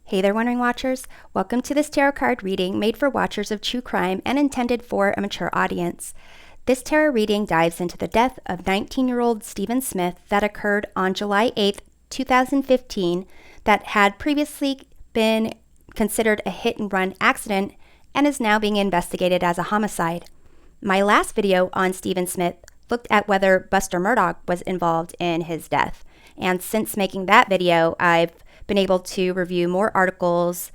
Hey there, Wondering Watchers. Welcome to this tarot card reading made for watchers of true crime and intended for a mature audience. This tarot reading dives into the death of 19-year-old Stephen Smith that occurred on July 8th, 2015, that had previously been considered a hit-and-run accident and is now being investigated as a homicide. My last video on Stephen Smith looked at whether Buster Murdaugh was involved in his death, and since making that video, I've been able to review more articles,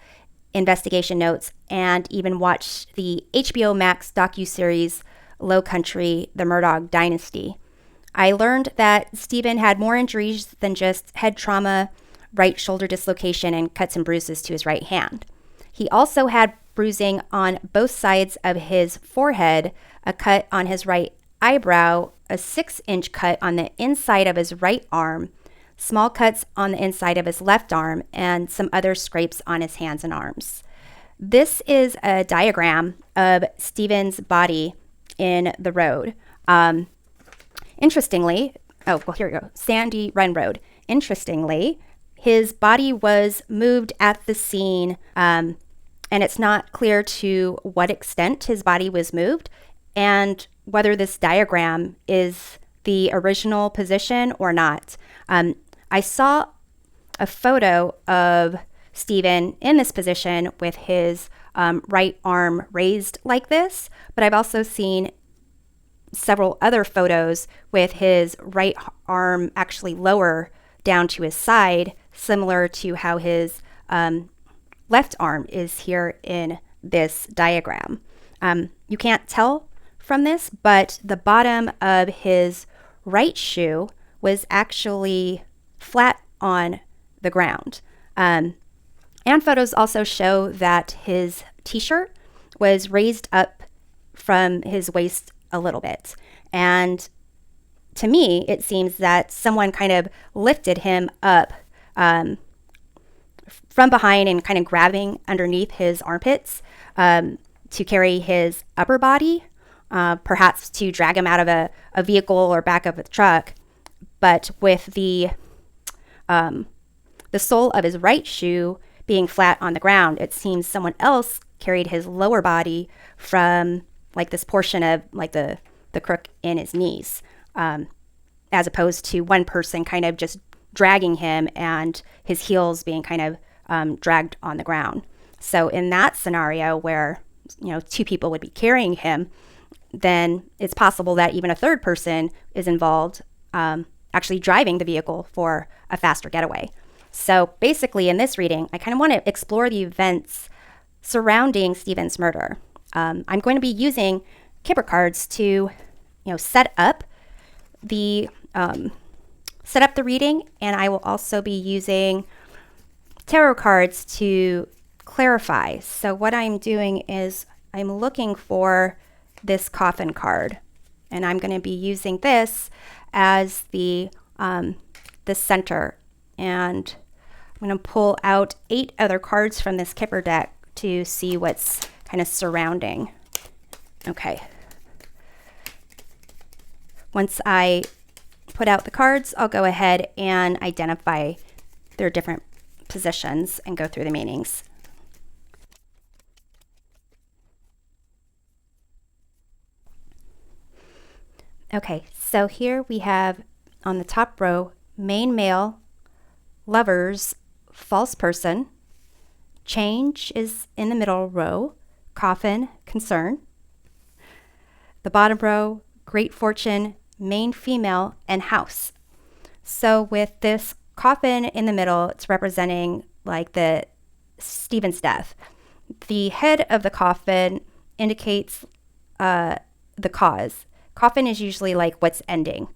investigation notes, and even watch the HBO Max docuseries Low Country, The Murdaugh Dynasty. I learned that Stephen had more injuries than just head trauma, right shoulder dislocation, and cuts and bruises to his right hand. He also had bruising on both sides of his forehead, a cut on his right eyebrow, a 6-inch cut on the inside of his right arm, small cuts on the inside of his left arm, and some other scrapes on his hands and arms. This is a diagram of Stephen's body in the road. Interestingly, here we go, Sandy Run Road. Interestingly, his body was moved at the scene, and it's not clear to what extent his body was moved and whether this diagram is the original position or not. I saw a photo of Stephen in this position with his right arm raised like this, but I've also seen several other photos with his right arm actually lower down to his side, similar to how his left arm is here in this diagram. You can't tell from this, but the bottom of his right shoe was actually flat on the ground. And photos also show that his t-shirt was raised up from his waist a little bit. And to me, it seems that someone kind of lifted him up from behind and kind of grabbing underneath his armpits to carry his upper body, perhaps to drag him out of a vehicle or back of a truck. But with the sole of his right shoe being flat on the ground, it seems someone else carried his lower body from like this portion of like the crook in his knees, as opposed to one person kind of just dragging him and his heels being kind of dragged on the ground. So in that scenario where, two people would be carrying him, then it's possible that even a third person is involved, actually driving the vehicle for a faster getaway. So basically in this reading, I kind of want to explore the events surrounding Stephen's murder. I'm going to be using Kipper cards to, set up the reading, and I will also be using tarot cards to clarify. So what I'm doing is I'm looking for this coffin card, and I'm going to be using this as the center, and I'm going to pull out 8 other cards from this Kipper deck to see what's kind of surrounding. Okay. Once I put out the cards, I'll go ahead and identify their different positions and go through the meanings. Okay, so here we have on the top row, main male, lovers, false person, change is in the middle row, coffin, concern. The bottom row, great fortune, main female, and house. So with this coffin in the middle, it's representing like the Stephen's death. The head of the coffin indicates the cause. Coffin is usually like what's ending.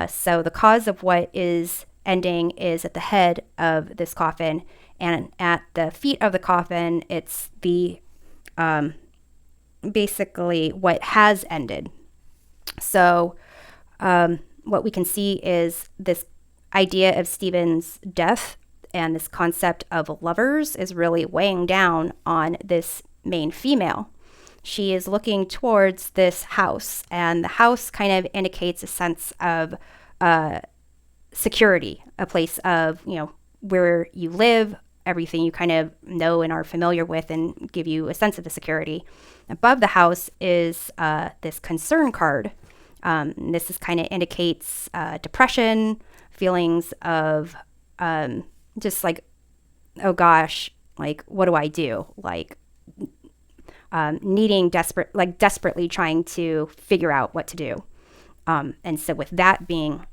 So the cause of what is ending is at the head of this coffin, and at the feet of the coffin, it's the basically what has ended. So what we can see is this idea of Stephen's death and this concept of lovers is really weighing down on this main female. She is looking towards this house, and the house kind of indicates a sense of security, a place of, where you live, everything you kind of know and are familiar with and give you a sense of the security. Above the house is this concern card. This is kind of indicates depression, feelings of just like, oh gosh, like, what do I do? Like, desperately trying to figure out what to do. And so with that being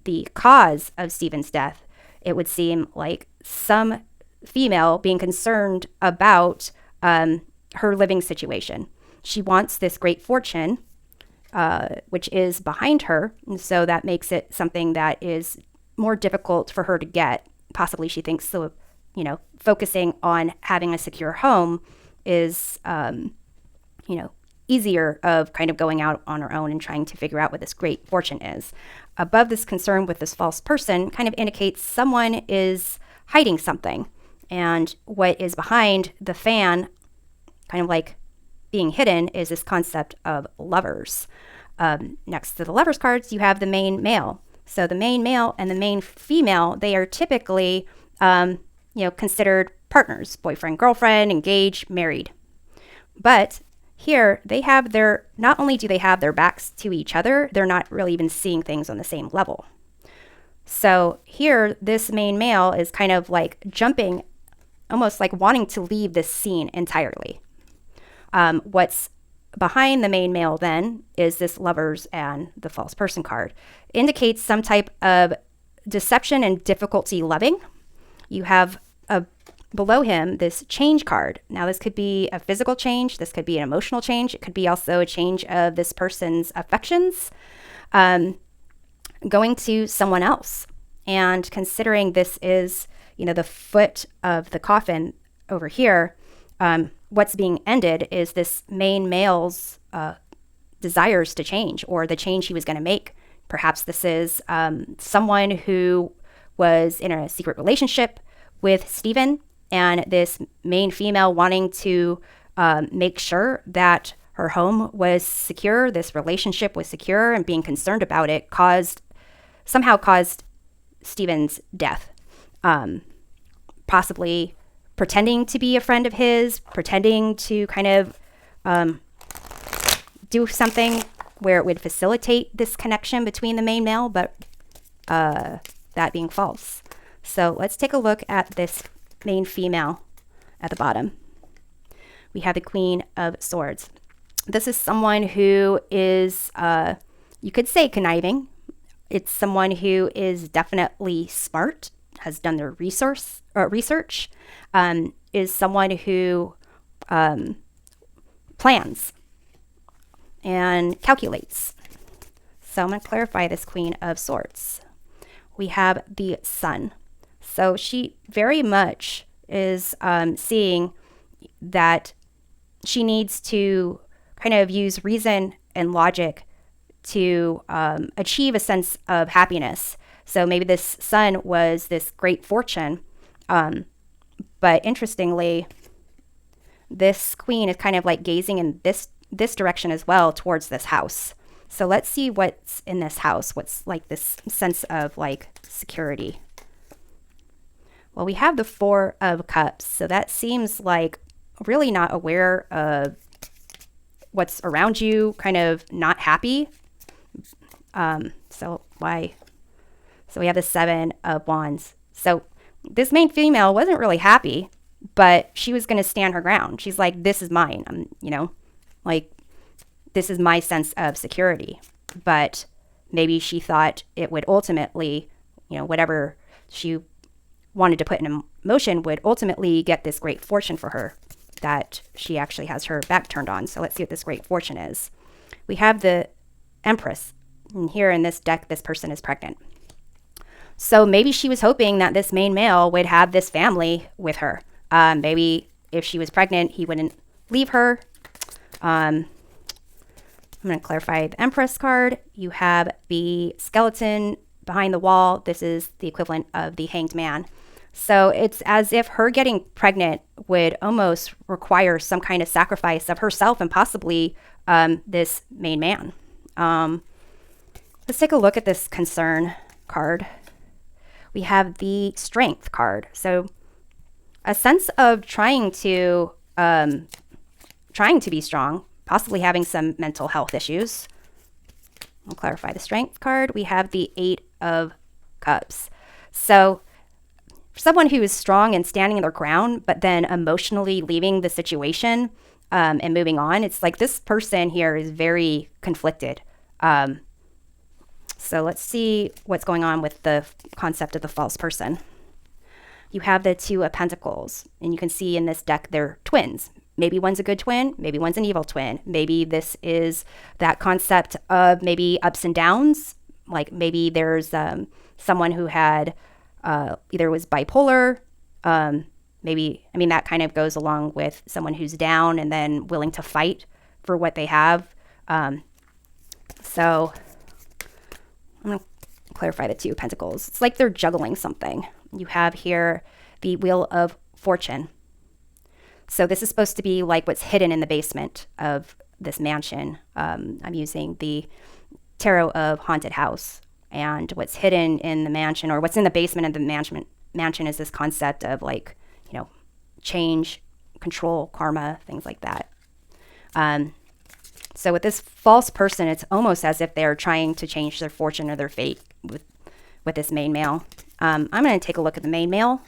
the cause of Stephen's death, it would seem like some female being concerned about her living situation. She wants this great fortune, which is behind her. And so that makes it something that is more difficult for her to get. Possibly she thinks so, focusing on having a secure home is, easier of kind of going out on her own and trying to figure out what this great fortune is. Above this concern with this false person kind of indicates someone is hiding something. And what is behind the fan, kind of like being hidden, is this concept of lovers. Next to the lovers cards, you have the main male. So the main male and the main female, they are typically, considered partners, boyfriend, girlfriend, engaged, married. But here they have not only do they have their backs to each other, they're not really even seeing things on the same level. So here, this main male is kind of like jumping, almost like wanting to leave this scene entirely. What's behind the main male then is this lovers and the false person card. It indicates some type of deception and difficulty loving. You have below him this change card. Now this could be a physical change, this could be an emotional change, it could be also a change of this person's affections going to someone else. And considering this is, the foot of the coffin over here, what's being ended is this main male's desires to change, or the change he was going to make. Perhaps this is someone who was in a secret relationship with Stephen, and this main female wanting to make sure that her home was secure, this relationship was secure, and being concerned about it somehow caused Stephen's death. Possibly pretending to be a friend of his, pretending to kind of do something where it would facilitate this connection between the main male, but that being false. So let's take a look at this main female at the bottom. We have the Queen of Swords. This is someone who is, you could say, conniving. It's someone who is definitely smart, has done their research, is someone who plans and calculates. So I'm going to clarify this Queen of Swords. We have the Sun. So she very much is seeing that she needs to kind of use reason and logic to achieve a sense of happiness. So maybe this Sun was this great fortune. But interestingly, this queen is kind of like gazing in this direction as well towards this house. So let's see what's in this house. What's like this sense of like security. Well, we have the Four of Cups. So that seems like really not aware of what's around you, kind of not happy. So we have the Seven of Wands. So this main female wasn't really happy, but she was going to stand her ground. She's like, this is mine. This is my sense of security. But maybe she thought it would ultimately, whatever she wanted to put in motion would ultimately get this great fortune for her that she actually has her back turned on. So let's see what this great fortune is. We have the Empress. And here in this deck, this person is pregnant. So maybe she was hoping that this main male would have this family with her. Maybe if she was pregnant, he wouldn't leave her. I'm going to clarify the Empress card. You have the skeleton behind the wall. This is the equivalent of the Hanged Man. So it's as if her getting pregnant would almost require some kind of sacrifice of herself and possibly this main man. Let's take a look at this concern card. We have the Strength card. So a sense of trying to be strong, possibly having some mental health issues. I'll clarify the strength card. We have the 8 of Cups. So for someone who is strong and standing their ground, but then emotionally leaving the situation and moving on, it's like this person here is very conflicted. So let's see what's going on with the concept of the false person. You have the 2 of Pentacles, and you can see in this deck they're twins. Maybe one's a good twin, maybe one's an evil twin. Maybe this is that concept of maybe ups and downs. Like maybe there's someone who had either was bipolar. That kind of goes along with someone who's down and then willing to fight for what they have. So I'm going to clarify the 2 of Pentacles. It's like they're juggling something. You have here the Wheel of Fortune. So this is supposed to be like what's hidden in the basement of this mansion. I'm using the Tarot of Haunted House. And what's hidden in the mansion, or what's in the basement of the mansion is this concept of like, change, control, karma, things like that. So with this false person, it's almost as if they're trying to change their fortune or their fate with this main male. I'm going to take a look at the main male.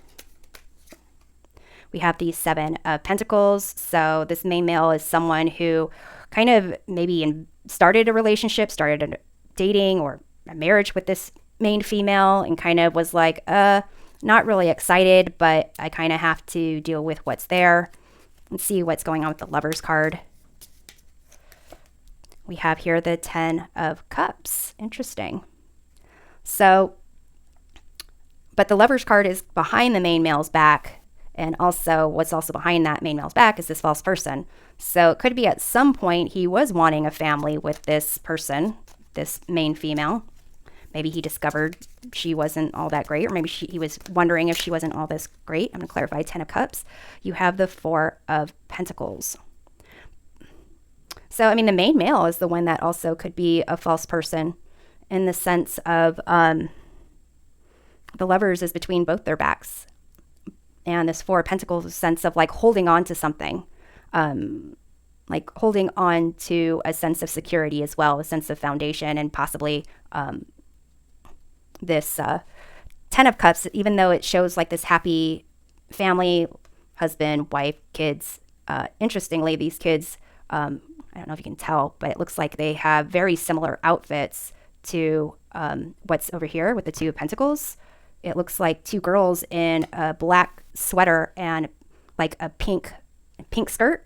We have the 7 of Pentacles. So this main male is someone who kind of maybe started a relationship, started dating or a marriage with this main female, and kind of was like, not really excited, but I kind of have to deal with what's there. Let's see what's going on with the Lovers card. We have here the 10 of Cups. Interesting. So, but the Lovers card is behind the main male's back. And also what's also behind that main male's back is this false person. So it could be at some point he was wanting a family with this person, this main female. Maybe he discovered she wasn't all that great, or maybe he was wondering if she wasn't all this great. I'm going to clarify 10 of Cups. You have the 4 of Pentacles. So, the main male is the one that also could be a false person in the sense of the Lovers is between both their backs. And this 4 of Pentacles is a sense of like holding on to something, like holding on to a sense of security as well, a sense of foundation, and possibly this 10 of Cups, even though it shows like this happy family, husband, wife, kids. Interestingly, these kids, I don't know if you can tell, but it looks like they have very similar outfits to what's over here with the 2 of Pentacles. It looks like 2 girls in a black sweater and like a pink skirt.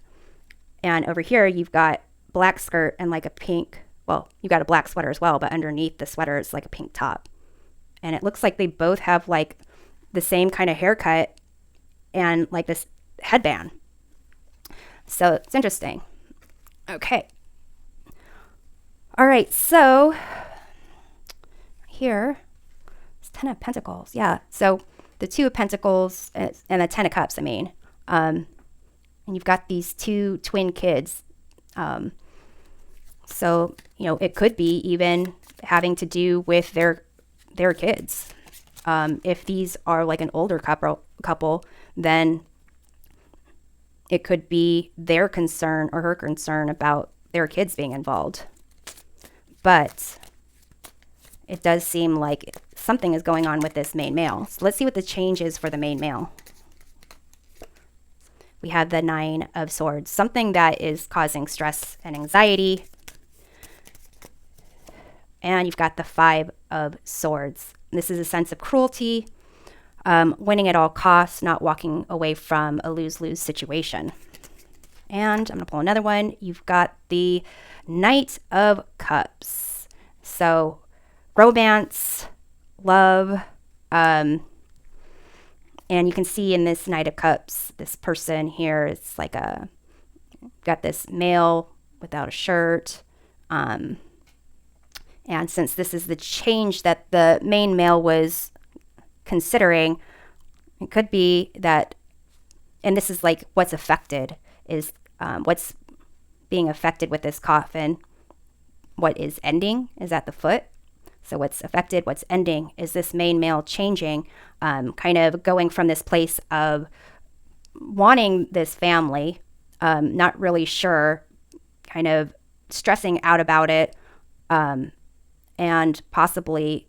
And over here, you've got black skirt and like a pink, well, you got a black sweater as well, but underneath the sweater is like a pink top. And it looks like they both have like the same kind of haircut and like this headband. So it's interesting. Okay. All right. So here, 10 of Pentacles. Yeah. So the 2 of Pentacles and the 10 of Cups, and you've got these 2 twin kids. So, it could be even having to do with their kids. If these are like an older couple, then it could be their concern or her concern about their kids being involved. But it does seem like something is going on with this main male. So let's see what the change is for the main male. We have the 9 of Swords, something that is causing stress and anxiety. And you've got the 5 of Swords. This is a sense of cruelty, winning at all costs, not walking away from a lose-lose situation. And I'm going to pull another one. You've got the Knight of Cups. So romance, love, and you can see in this Knight of Cups, this person here, it's like got this male without a shirt. And since this is the change that the main male was considering, it could be that, and this is like what's affected, is what's being affected with this coffin. What is ending is at the foot. So what's affected, what's ending, is this main male changing, kind of going from this place of wanting this family, not really sure, kind of stressing out about it, and possibly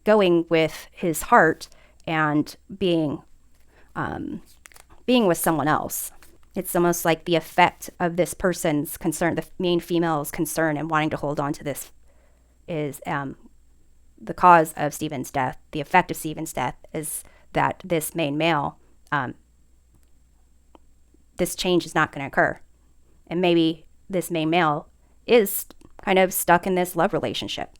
going with his heart and being with someone else. It's almost like the effect of this person's concern, the main female's concern and wanting to hold on to this, is the cause of Stephen's death. The effect of Stephen's death is that this main male, this change is not going to occur. And maybe this main male is kind of stuck in this love relationship.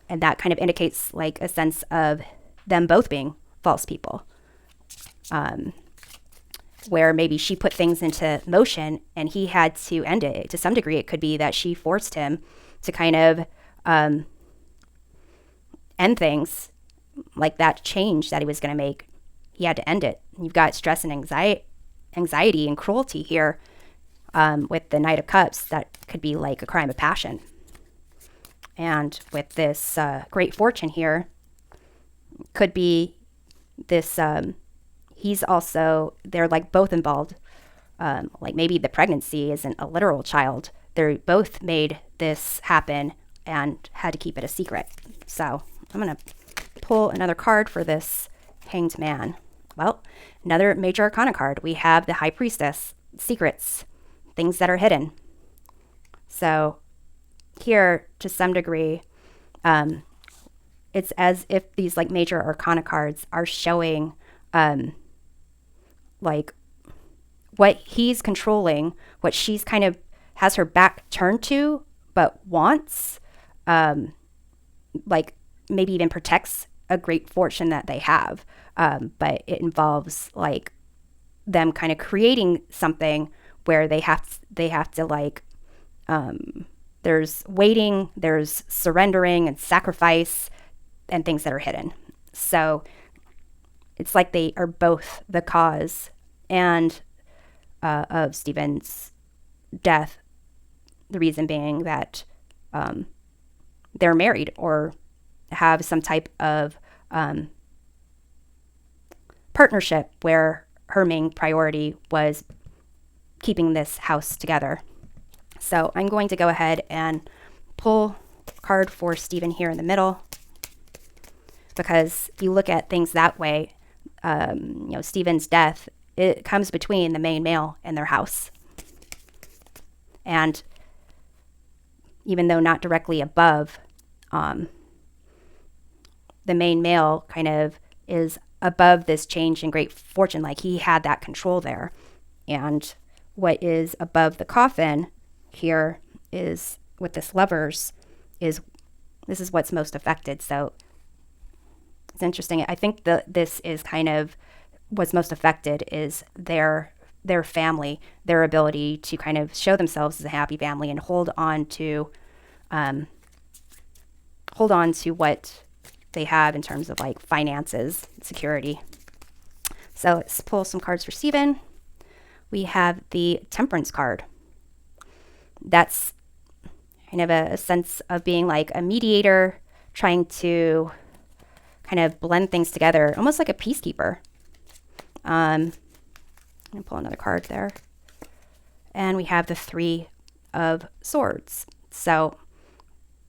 And that kind of indicates like a sense of them both being false people. Where maybe she put things into motion and he had to end it. To some degree, it could be that she forced him to kind of end things, like that change that he was going to make. He had to end it. You've got stress and anxiety and cruelty here with the Knight of Cups. That could be like a crime of passion. And with this great fortune here, could be this, he's also, they're like both involved. Like maybe the pregnancy isn't a literal child. They both made this happen and had to keep it a secret. So I'm going to pull another card for this Hanged Man. Well, another major arcana card. We have the High Priestess, secrets, things that are hidden. So here, to some degree, it's as if these like major arcana cards are showing like what he's controlling, what she's kind of has her back turned to, but wants, like maybe even protects a great fortune that they have. But it involves like them kind of creating something where they have to like, there's waiting, there's surrendering and sacrifice and things that are hidden. So it's like they are both the cause and of Stephen's death. The reason being that they're married or have some type of partnership where her main priority was keeping this house together. So I'm going to go ahead and pull a card for Stephen here in the middle, because if you look at things that way, Stephen's death, it comes between the main male and their house. And even though not directly above, the main male kind of is above this change in great fortune, like he had that control there. And what is above the coffin here is, with this Lovers, this is what's most affected. So it's interesting. I think this is kind of what's most affected is their family, their ability to kind of show themselves as a happy family and hold on to what they have in terms of like finances, security. So let's pull some cards for Stephen. We have the Temperance card. That's kind of a sense of being like a mediator, trying to kind of blend things together, almost like a peacekeeper. I'm going to pull another card there. And we have the Three of Swords. So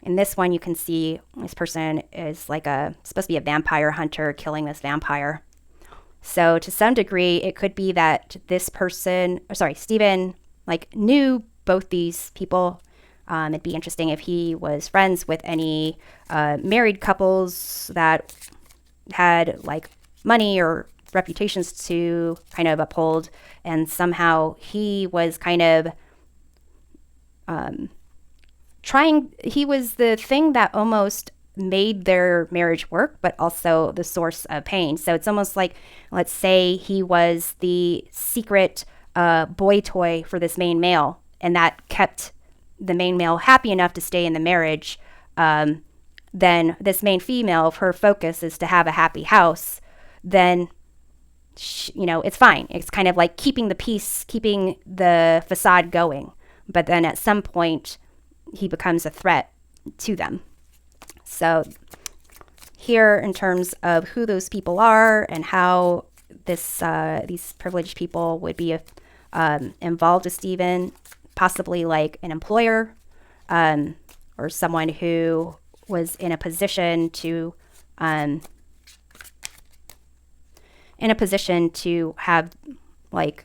in this one, you can see this person is like supposed to be a vampire hunter killing this vampire. So to some degree, it could be that this person, Stephen, like knew both these people. It'd be interesting if he was friends with any married couples that had like money or reputations to kind of uphold, and somehow he was kind of he was the thing that almost made their marriage work, but also the source of pain. So it's almost like, let's say he was the secret boy toy for this main male, and that kept the main male happy enough to stay in the marriage. Then this main female, if her focus is to have a happy house, then it's fine. It's kind of like keeping the peace, keeping the facade going. But then at some point, he becomes a threat to them. So here, in terms of who those people are and how these privileged people would be involved with Stephen, possibly like an employer, or someone who was in a position to have like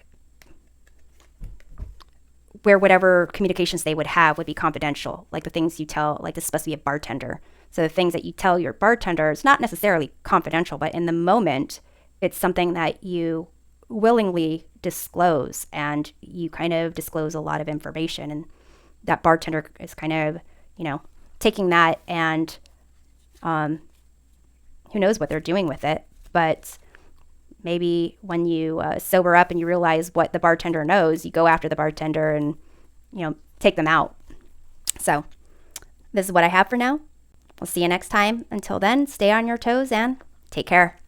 where whatever communications they would have would be confidential, like the things you tell, like this is supposed to be a bartender. So the things that you tell your bartender is not necessarily confidential, but in the moment, it's something that you willingly disclose, and you kind of disclose a lot of information. And that bartender is kind of, taking that, and who knows what they're doing with it. But maybe when you sober up and you realize what the bartender knows, you go after the bartender and, take them out. So this is what I have for now. We'll see you next time. Until then, stay on your toes and take care.